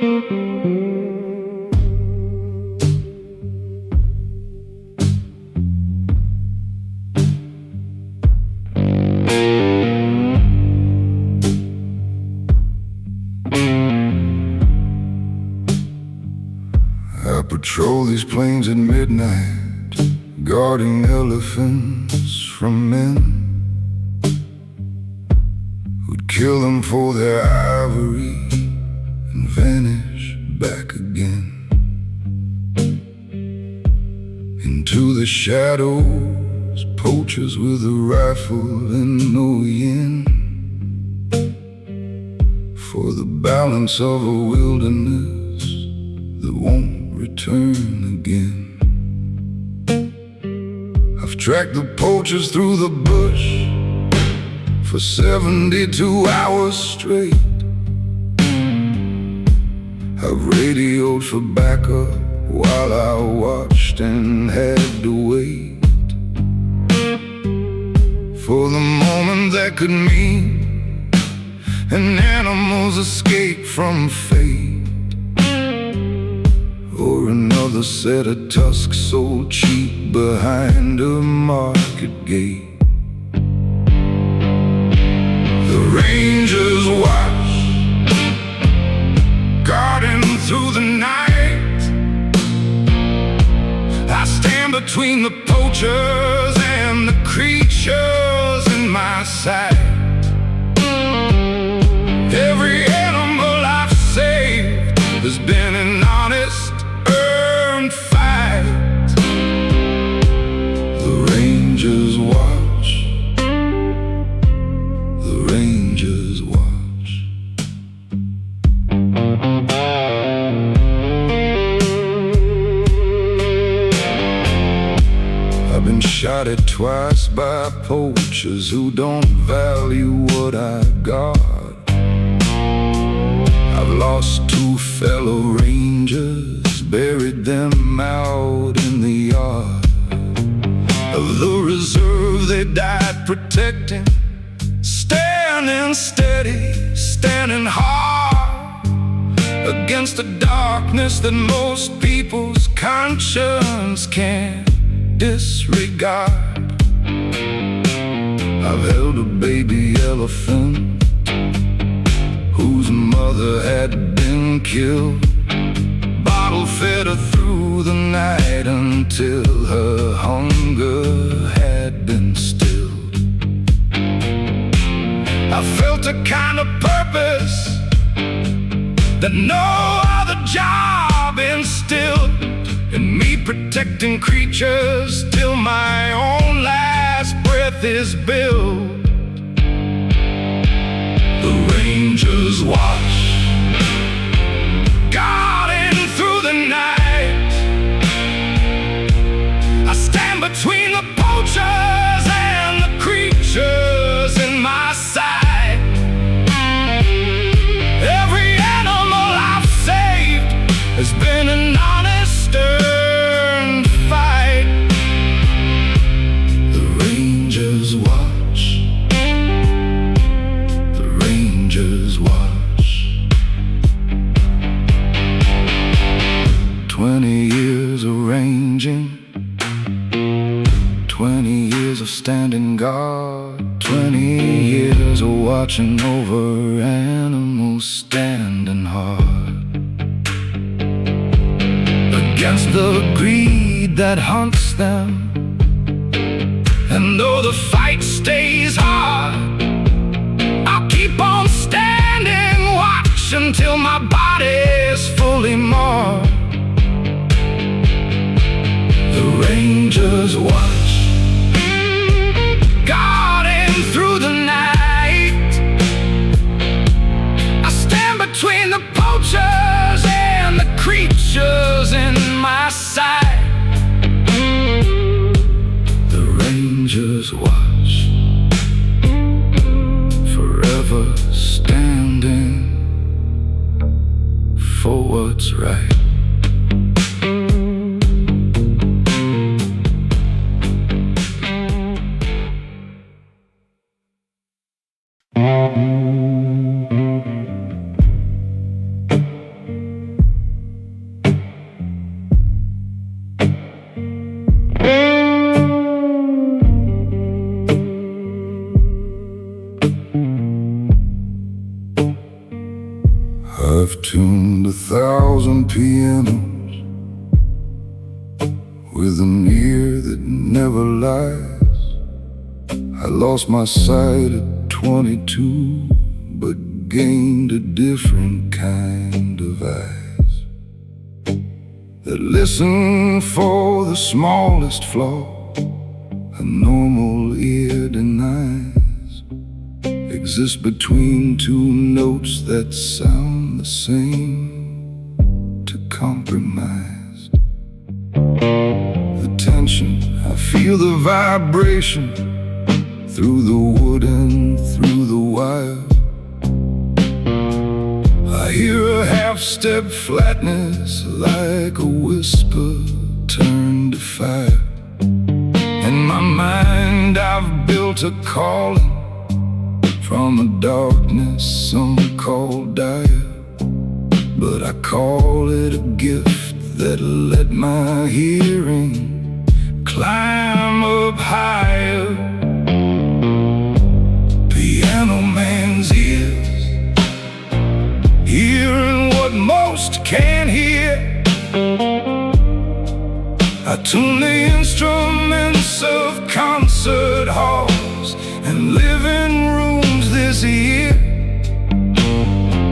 I patrol these plains at midnight, guarding elephants from men who'd kill them for their ivory and vanish back again into the shadows. Poachers with a rifle and no yen for the balance of a wilderness that won't return again. I've tracked the poachers through the bush for 72 hours straight. I've radioed for backup while I watched and had to wait for the moment that could mean an animal's escape from fate, or another set of tusks sold cheap behind a market gate. The rangers watch, guarding through the night. I stand between the poachers and the creatures in my sight. Every animal I've saved has been an honest, earned fight. The rangers watch, the rangers watch. I've been shot at twice by poachers who don't value what I've got. I've lost two fellow rangers, buried them out in the yard of the reserve they died protecting. Standing steady, standing hard against the darkness that most people's conscience can't disregard. I've held a baby elephant whose mother had been killed, bottle fed her through the night until her hunger had been stilled. I felt a kind of purpose that no other job instilled in me, protecting creatures till my own last breath is billed. The rangers watch, guarding through the night. I stand between the poachers and the creatures in my sight. Every animal I've saved has been an honest, earned fight. The rangers watch, the rangers watch. 20 years of ranging, 20 years of standing guard, 20 years of watching over animals standing hard against the greed that hunts them. And though the fight stays hard, I'll keep on standing watch until my body's fully marred. The rangers watch, guarding through the night. I stand between the poachers and the creatures in my sight. The rangers watch, forever standing for what's right. I've tuned 1,000 pianos with an ear that never lies. I lost my sight at 22, but gained a different kind of eyes that listen for the smallest flaw a normal ear denies. Exist between two notes that sound the same to compromised. The tension, I feel the vibration through the wood and through the wire. I hear a half-step flatness like a whisper turned to fire. In my mind I've built a calling from a darkness some call dire, but I call it a gift that'll let my hearing climb up higher. Piano man's ears, hearing what most can't hear. I tune the instruments of concert halls and living rooms this year.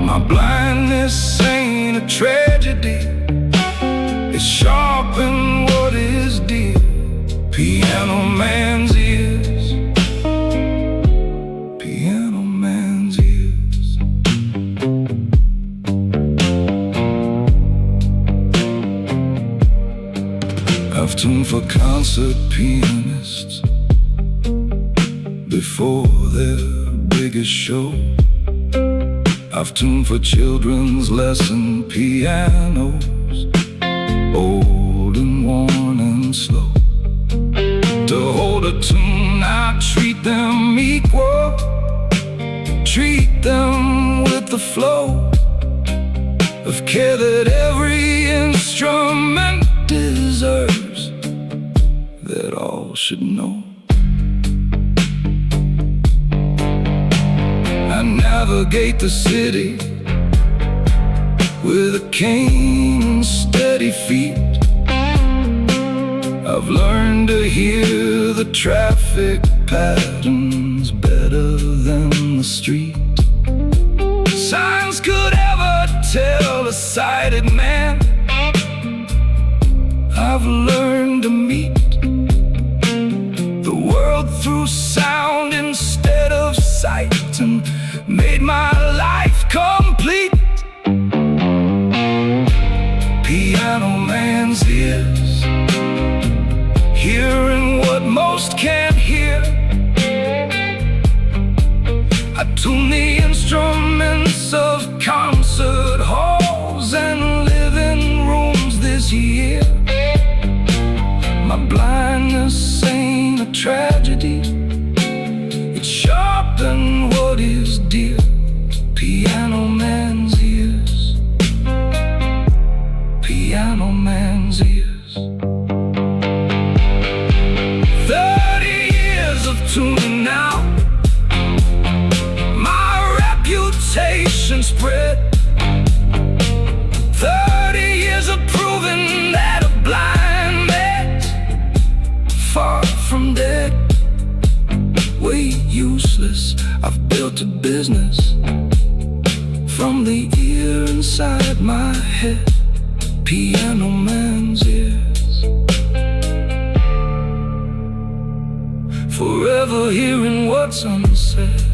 My blindness ain't a tragedy, it's sharpened what is dear. Piano man's ears, piano man's ears. I've tuned for concert pianists before their biggest show. I've tuned for children's lesson pianos, old and worn and slow. To hold a tune, I treat them equal, treat them with the flow of care that every instrument deserves, that all should know. I navigate the city with a cane and steady feet. I've learned to hear the traffic patterns better than the street. Signs could ever tell a sighted man. I've learned to meet the world through sound instead of sight, and made my life complete. Piano man's ears, hearing what most can't hear. I tune the instruments of concert halls and living rooms this year. My blindness ain't a tragedy, it's sharpened what is dear. Piano man's ears, piano man's ears. 30 years of tuning now, my reputation spread. 30 years of proving that a blind man's far from dead. Way useless, I've built a business from the ear inside my head. Piano man's ears, forever hearing what's unsaid.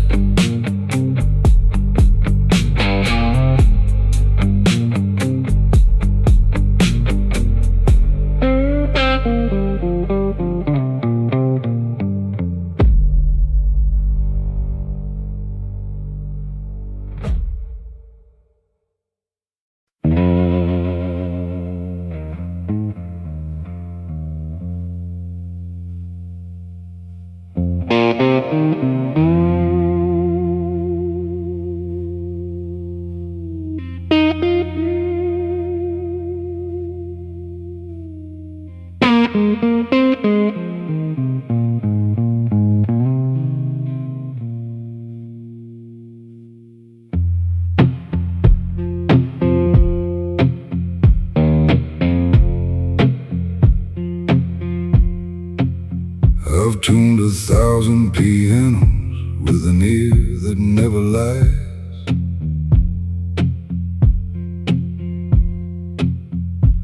I've tuned 1,000 pianos with an ear that never lies.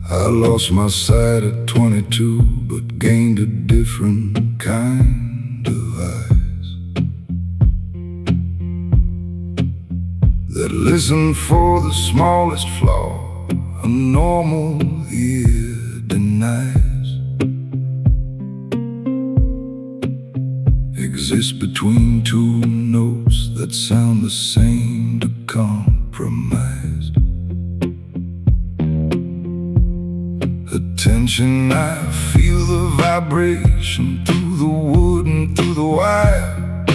I lost my sight at 22, but gained a different kind of eyes that listen for the smallest flaw a normal ear denies. Exist between two notes that sound the same to compromise. Attention, I feel the vibration through the wood and through the wire.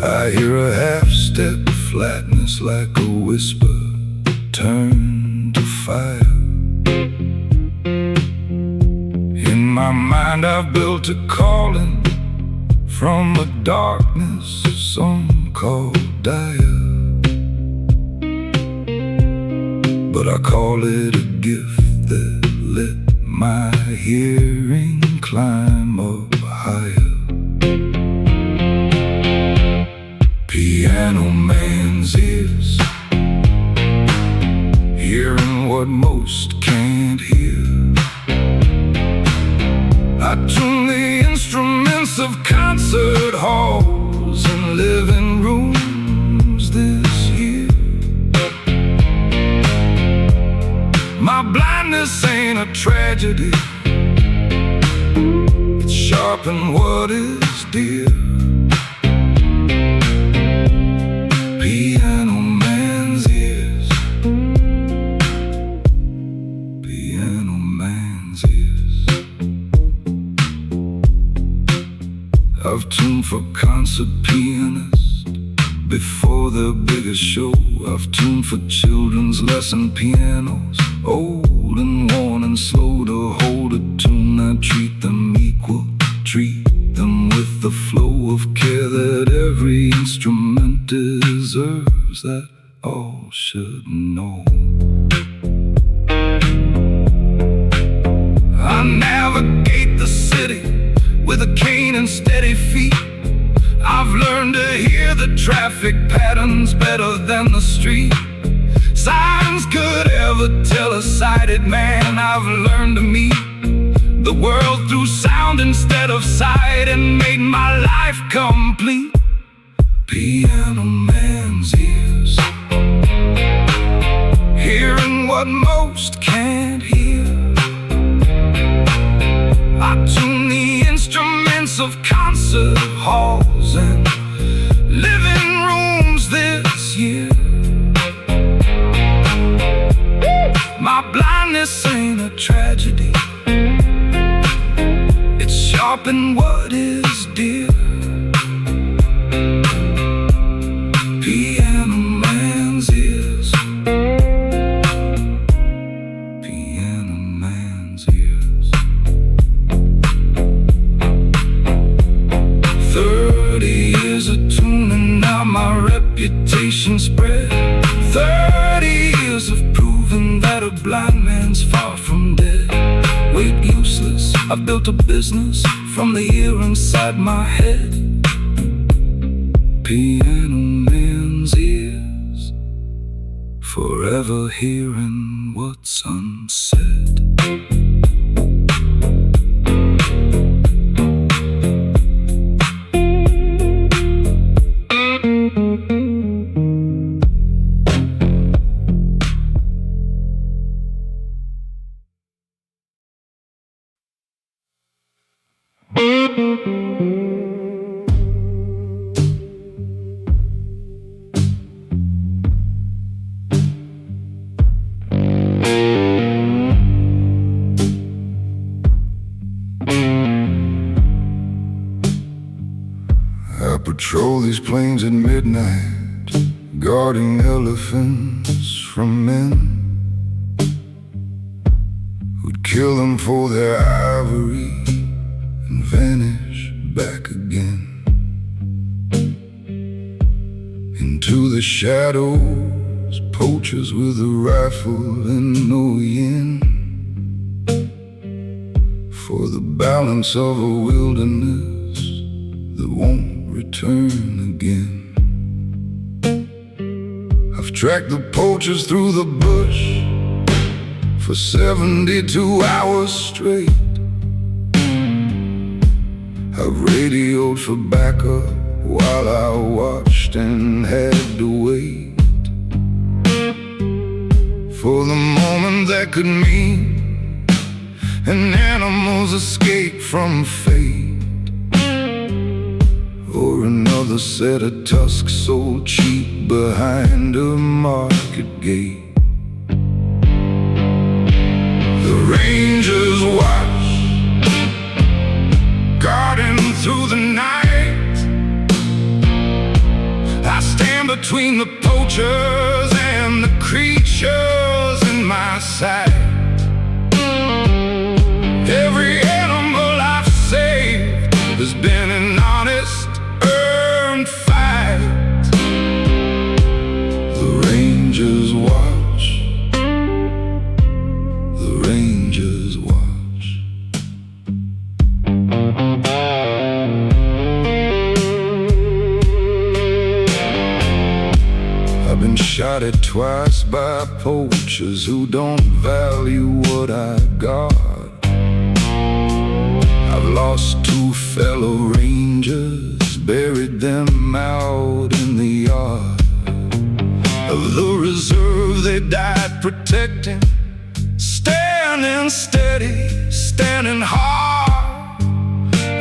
I hear a half-step flatness like a whisper turned to fire. In my mind I've built a calling from a darkness some call dire, but I call it a gift that let my hearing climb up higher. Piano man's ears, hearing what most can't hear. I tune the instruments of concert halls and living rooms this year. My blindness ain't a tragedy, it's sharpened what is dear. Piano man's ears, piano man's ears. I've tuned for concert pianists before their biggest show. I've tuned for children's lesson pianos, old and worn and slow to hold a tune. I treat them equal, treat them with the flow of care that every instrument deserves, that all should know. I navigate the city with a cane and steady feet. I've learned to hear the traffic patterns better than the street. Signs could ever tell a sighted man. I've learned to meet the world through sound instead of sight, and made my life complete. Piano man's ears, hearing what most can't hear. I tune the instruments of concert halls and living rooms this year. My blindness ain't a tragedy, it's sharpened what is dear. Piano man's ears, piano man's ears. 30 years of tuning, now my reputation spread. 30 years of proving that a blind man's far from dead. Wait, useless, I've built a business from the ear inside my head. Piano man's ears, forever hearing what's unsaid. I patrol these plains at midnight, guarding elephants from men who'd kill them for their ivory and vanish back again into the shadows. Poachers with a rifle and no yen for the balance of a wilderness that won't return again. I've tracked the poachers through the bush for 72 hours straight. I've radioed for backup while I watched and had to wait for the moment that could mean an animal's escape from fate, or another set of tusks sold cheap behind a market gate. The rangers watch, guarding through the night. I stand between the poachers and the creatures in my sight. Every animal I've saved has been an honest, earned fight. The rangers watch, the rangers watch. I've been shot at twice by poachers who don't value what I got. I've lost 2 fellow rangers, buried them out in the yard of the reserve they died protecting. Standing steady, standing hard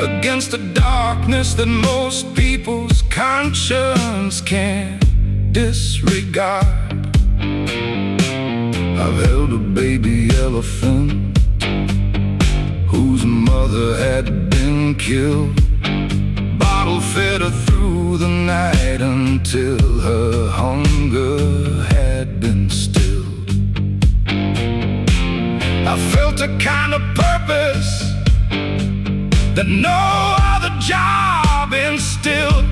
against the darkness that most people's conscience can't disregard. I've held a baby elephant whose mother had been killed, bottle fed her through the night until her hunger had been stilled. I felt a kind of purpose that no other job instilled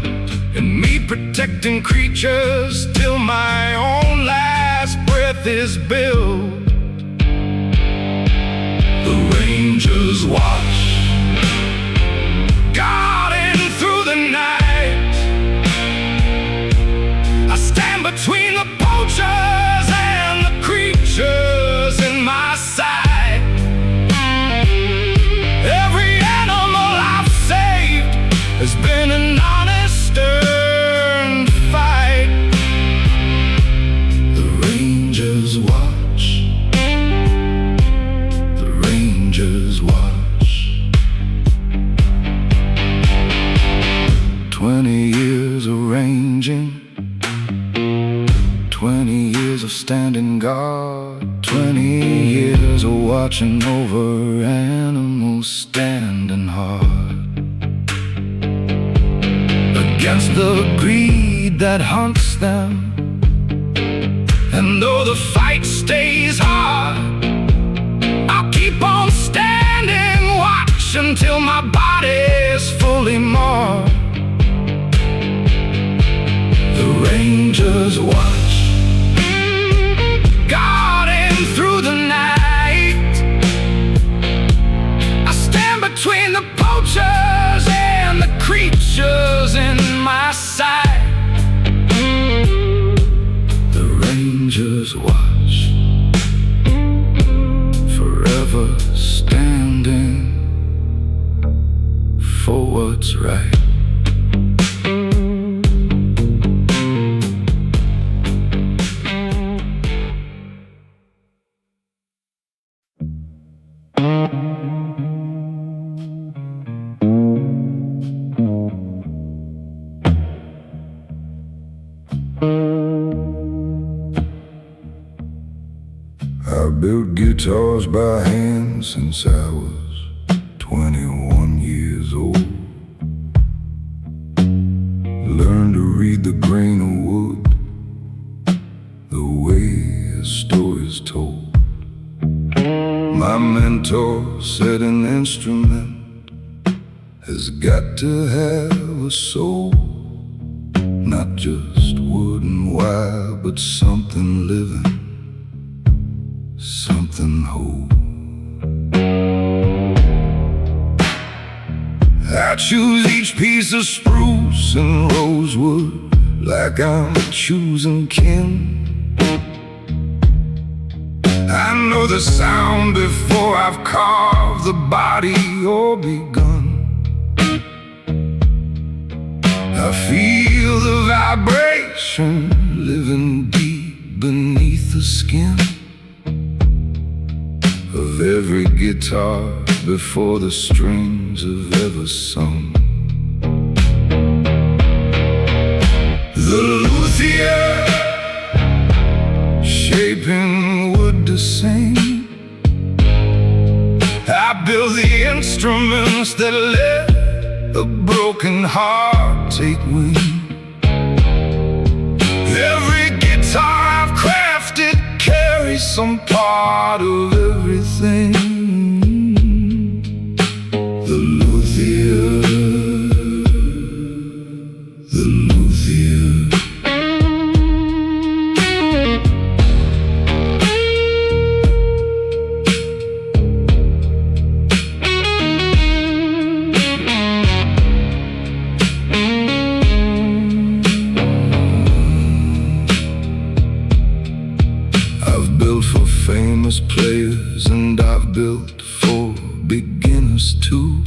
in me, protecting creatures till my own last breath is billed. The rangers watch, guarding through the night. I stand between the poachers and the creatures in my sight. Every animal I've saved has been an honest, earned fight. The rangers watch, the rangers watch. 20 years of ranging, 20 years of standing guard, 20 years of watching over animals standing hard against the greed that hunts them. And though the fight stays hard, I'll keep on standing watch until my body's fully marred. The rangers watch, guarding through the night. I stand between the poachers and the creatures in my sight. The rangers watch, forever standing for what's right. I built guitars by hand since I was 21 years old. Learned to read the grain of wood, the way a story's told. My mentor said an instrument has got to have a soul, not just wood and wire, but something living, something whole. choose each piece of spruce and rosewood like I'm choosing kin. I know the sound before I've carved the body or begun. I feel the vibration living deep beneath the skin of every guitar before the strings have ever sung. The luthier shaping wood to sing. I build the instruments that let a broken heart take wing. Every guitar I've crafted carries some part of everything. The luthier, the luthier. Famous players, and I've built for beginners too.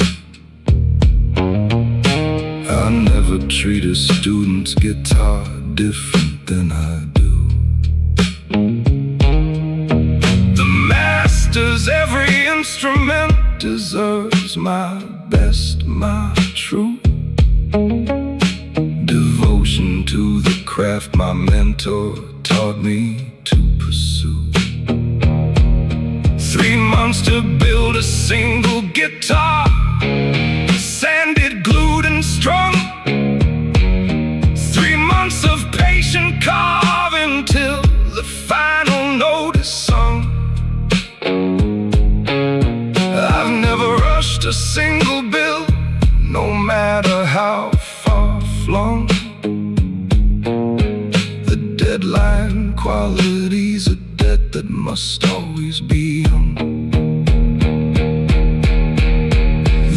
I never treat a student's guitar different than I do. The master's every instrument deserves my best, my true devotion to the craft my mentor taught me to pursue. 3 months to build a single guitar, sanded, glued, and strung. 3 months of patient carving till the final note is sung. I've never rushed a single build, no matter how far flung. The deadline quality's a debt that must always be young.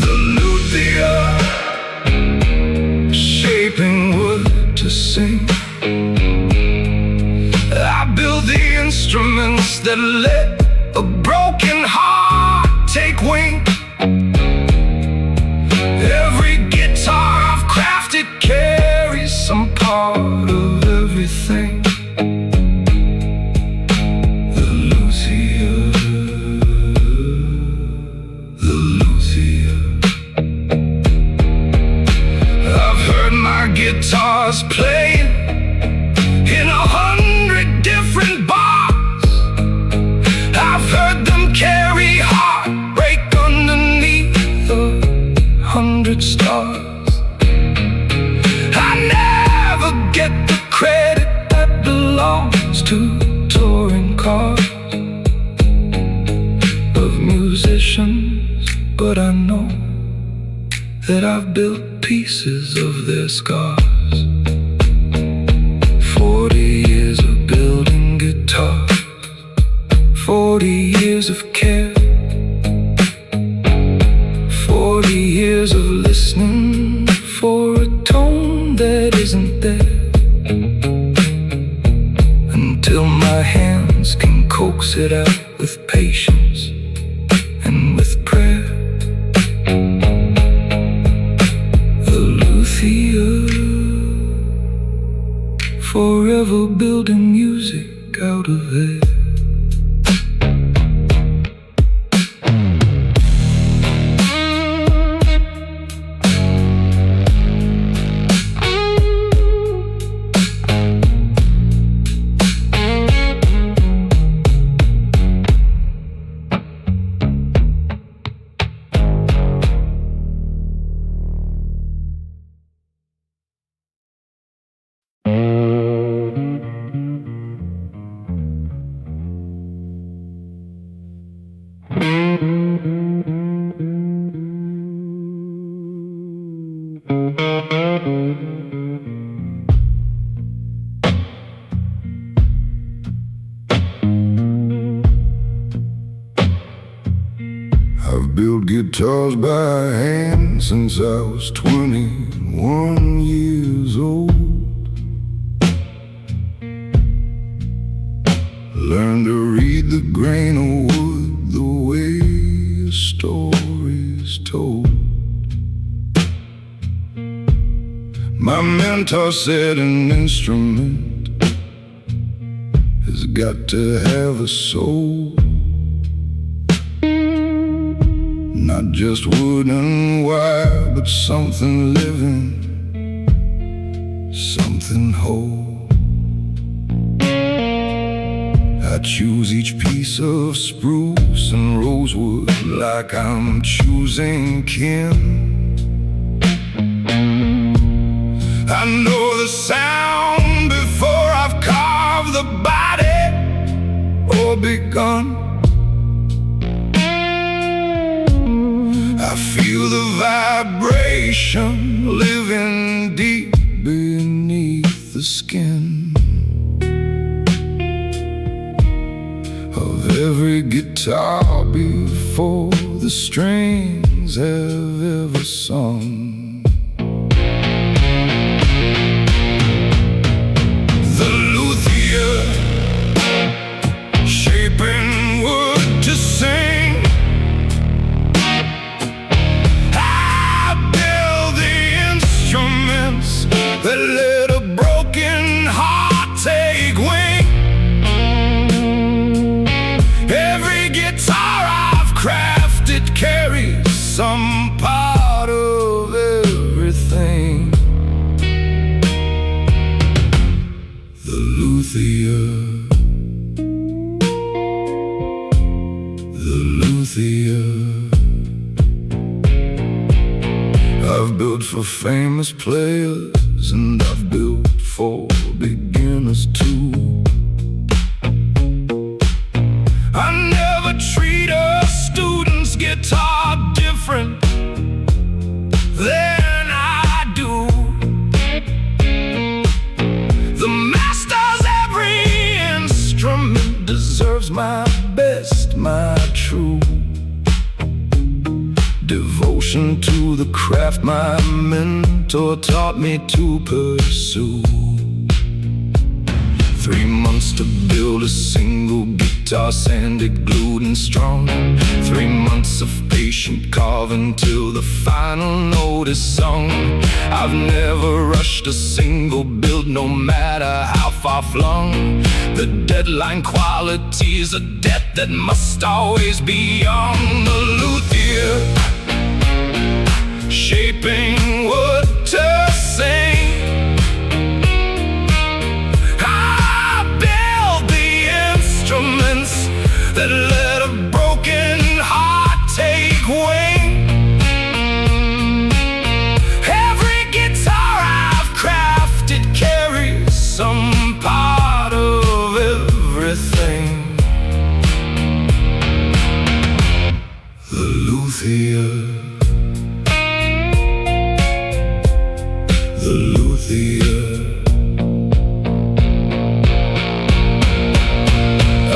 The luthier shaping wood to sing. I build the instruments that let a broken heart take wing. Every guitar I've crafted carries some part of everything. Guitars playing in 100 different bars. I've heard them carry heartbreak underneath 100 stars. I never get the credit that belongs to touring cars of musicians, but I know that I've built pieces of their scars. 40 years of building guitars, 40 years of care, 40 years of listening for a tone that isn't there, until my hands can coax it out with patience and with prayer. Forever building music out of air. built guitars by hand since I was 21 years old. Learned to read the grain of wood the way a story's told. My mentor said an instrument has got to have a soul, not just wood and wire, but something living, something whole. I choose each piece of spruce and rosewood like I'm choosing kin. I know the sound before I've carved the body or begun. I feel the vibration living deep beneath the skin of every guitar before the strings have ever sung. The luthier, shaping wood to sing. I build the instruments that let a broken heart take wing. Every guitar I've crafted carries some part of everything. The luthier, the luthier. I've built for famous players and I've built for beginners too. I never treat a student's guitar different than I do. The master's every instrument deserves my best, my true devotion to the craft my mentor taught me to pursue. 3 months to build a single guitar, sanded, glued and strung. 3 months of patient carving till the final note is sung. I've never rushed a single build, no matter how far flung. The deadline quality is a debt that must always be young. The luthier, shaping wood to sing. I build the instruments that let a broken heart take wing. Every guitar I've crafted carries some part of everything. The luthier, the luthier.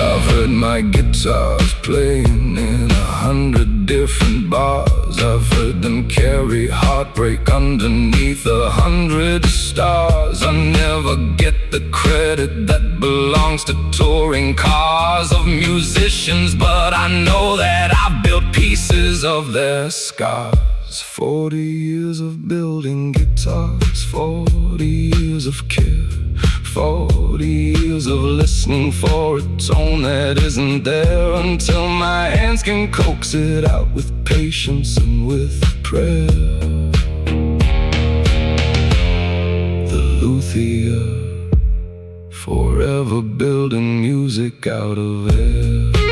I've heard my guitars playing in 100 different bars. I've heard them carry heartbreak underneath 100 stars. I never get the credit that belongs to touring cars of musicians, but I know that I've built pieces of their scars. 40 years of building guitars, 40 years of care, 40 years of listening for a tone that isn't there, until my hands can coax it out with patience and with prayer. The luthier, forever building music out of air.